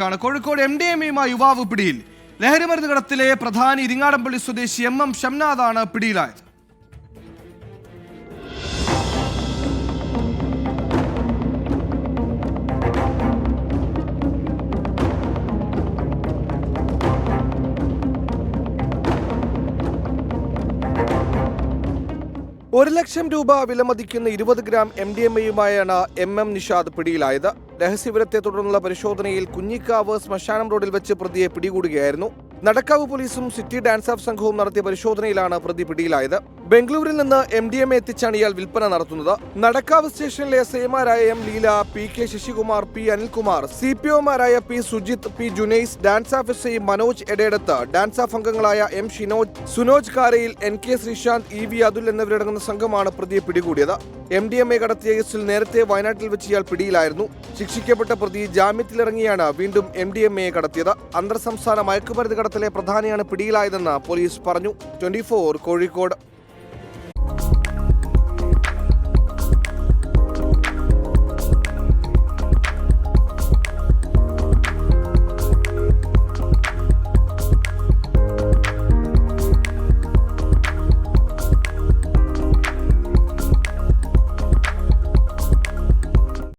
Kozhikode MDMA യുവാവ് പിടിയിൽ. ലഹരിമരുന്ന് കടത്തിലെ പ്രധാനി ഇരിങ്ങാടൻപള്ളി സ്വദേശി MM ഷംനാഥാണ് പിടിയിലായത്. ₹1,00,000 വിലമതിക്കുന്ന 20 ഗ്രാം MDMA-യുമായാണ് MM നിഷാദ് പിടിയിലായത്. രഹസ്യവിവരത്തെ തുടർന്നുള്ള പരിശോധനയിൽ കുഞ്ഞിക്കാവ് ശ്മശാനം റോഡിൽ വെച്ച് പ്രതിയെ പിടികൂടുകയായിരുന്നു. നടക്കാവ് പോലീസും സിറ്റി ഡാൻസ് ഓഫ് സംഘവും നടത്തിയ പരിശോധനയിലാണ് പ്രതി പിടിയിലായത്. ബംഗളൂരിൽ നിന്ന് MDMA എത്തിച്ചാണ് ഇയാൾ വിൽപ്പന നടത്തുന്നത്. നടക്കാവ് സ്റ്റേഷനിലെ SI-മാരായ M Leela, PK Sasikumar, P Anilkumar, CPO-മാരായ P Sujith, P Junais, DANSAF SI Manoj Edetath, DANSAF അംഗങ്ങളായ M Shinoj, Sunoj Karayil, NK Sreesanth, EV Athul എന്നിവരടങ്ങുന്ന സംഘമാണ് പ്രതിയെ പിടികൂടിയത്. MDMA കടത്തിയ കേസിൽ നേരത്തെ വയനാട്ടിൽ വെച്ച് ഇയാൾ പിടിയിലായിരുന്നു. ശിക്ഷിക്കപ്പെട്ട പ്രതി ജാമ്യത്തിലിറങ്ങിയാണ് വീണ്ടും MDMA കടത്തിയത്. അന്തർ സംസ്ഥാന മയക്കുമരുന്ന് കടത്തിലെ പ്രധാനിയാണ് പിടിയിലായതെന്ന് പോലീസ് പറഞ്ഞു. 24 കോഴിക്കോട്.